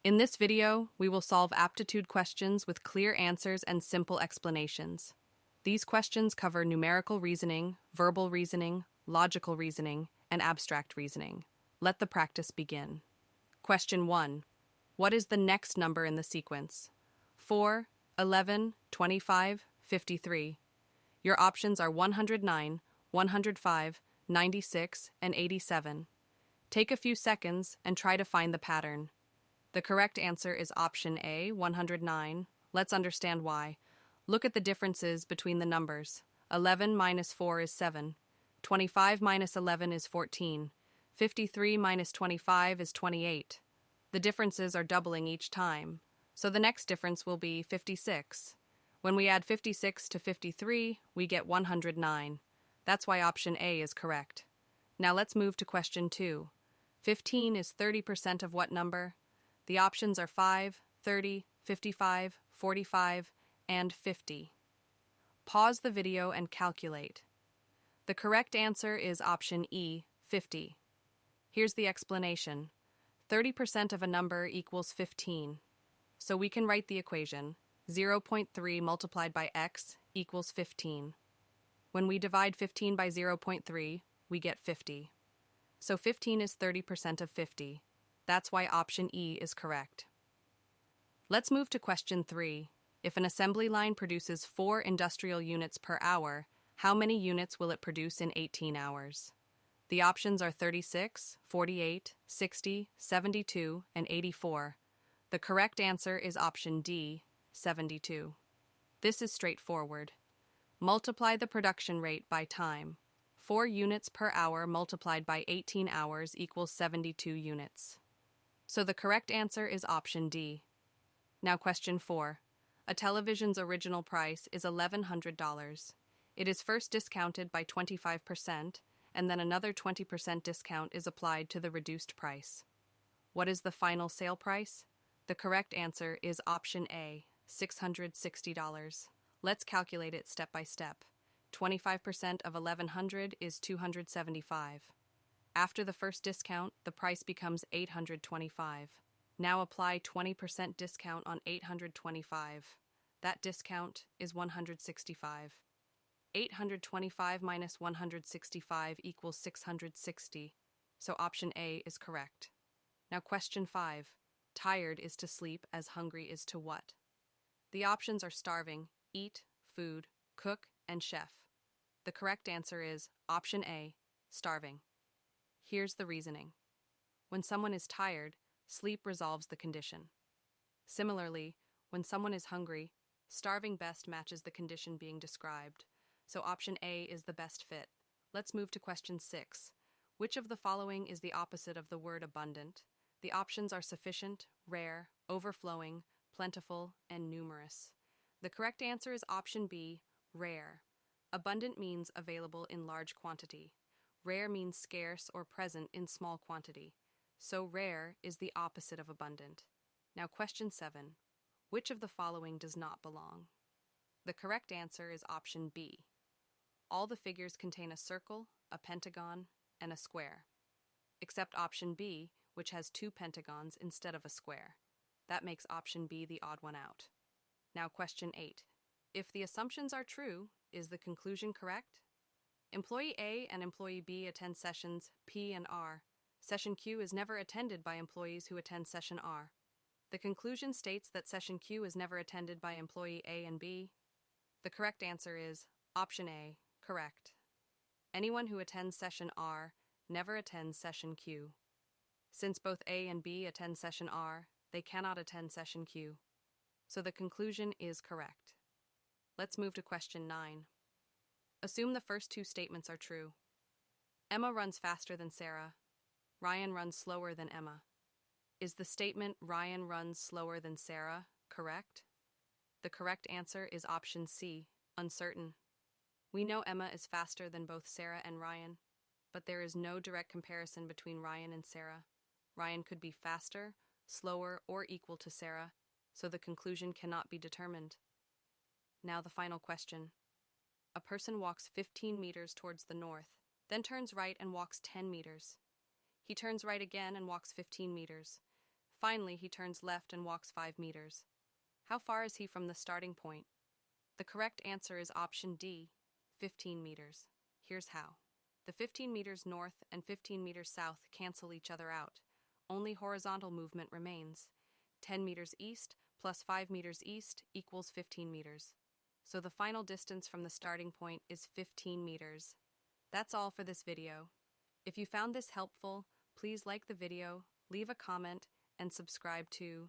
In this video, we will solve aptitude questions with clear answers and simple explanations. These questions cover numerical reasoning, verbal reasoning, logical reasoning, and abstract reasoning. Let the practice begin. Question 1. What is the next number in the sequence? 4, 11, 25, 53. Your options are 109, 105, 96, and 87. Take a few seconds and try to find the pattern. The correct answer is option A, 109. Let's understand why. Look at the differences between the numbers. 11 minus 4 is 7. 25 minus 11 is 14. 53 minus 25 is 28. The differences are doubling each time, so the next difference will be 56. When we add 56 to 53, we get 109. That's why option A is correct. Now let's move to question 2. 15 is 30% of what number? The options are 5, 30, 55, 45, and 50. Pause the video and calculate. The correct answer is option E, 50. Here's the explanation. 30% of a number equals 15. So we can write the equation, 0.3 multiplied by x equals 15. When we divide 15 by 0.3, we get 50. So 15 is 30% of 50. That's why option E is correct. Let's move to question 3. If an assembly line produces 4 industrial units per hour, how many units will it produce in 18 hours? The options are 36, 48, 60, 72, and 84. The correct answer is option D, 72. This is straightforward. Multiply the production rate by time. 4 units per hour multiplied by 18 hours equals 72 units. So the correct answer is option D. Now question 4. A television's original price is $1,100. It is first discounted by 25%, and then another 20% discount is applied to the reduced price. What is the final sale price? The correct answer is option A, $660. Let's calculate it step by step. 25% of $1,100 is $275. After the first discount, the price becomes $825. Now apply 20% discount on $825. That discount is $165. 825 minus 165 equals 660, so option A is correct. Now question 5. Tired is to sleep as hungry is to what? The options are starving, eat, food, cook, and chef. The correct answer is option A, starving. Here's the reasoning. When someone is tired, sleep resolves the condition. Similarly, when someone is hungry, starving best matches the condition being described, so option A is the best fit. Let's move to question 6. Which of the following is the opposite of the word abundant? The options are sufficient, rare, overflowing, plentiful, and numerous. The correct answer is option B, rare. Abundant means available in large quantity. Rare means scarce or present in small quantity. So rare is the opposite of abundant. Now question 7. Which of the following does not belong? The correct answer is option B. All the figures contain a circle, a pentagon, and a square. Except option B, which has 2 pentagons instead of a square. That makes option B the odd one out. Now question 8. If the assumptions are true, is the conclusion correct? Employee A and Employee B attend sessions P and R. Session Q is never attended by employees who attend Session R. The conclusion states that Session Q is never attended by Employee A and B. The correct answer is option A, correct. Anyone who attends Session R never attends Session Q. Since both A and B attend Session R, they cannot attend Session Q. So the conclusion is correct. Let's move to question 9. Assume the first 2 statements are true. Emma runs faster than Sarah. Ryan runs slower than Emma. Is the statement Ryan runs slower than Sarah correct? The correct answer is option C, uncertain. We know Emma is faster than both Sarah and Ryan, but there is no direct comparison between Ryan and Sarah. Ryan could be faster, slower, or equal to Sarah, so the conclusion cannot be determined. Now the final question. A person walks 15 meters towards the north, then turns right and walks 10 meters. He turns right again and walks 15 meters. Finally, he turns left and walks 5 meters. How far is he from the starting point? The correct answer is option D, 15 meters. Here's how. The 15 meters north and 15 meters south cancel each other out. Only horizontal movement remains. 10 meters east plus 5 meters east equals 15 meters. So the final distance from the starting point is 15 meters. That's all for this video. If you found this helpful, please like the video, leave a comment, and subscribe to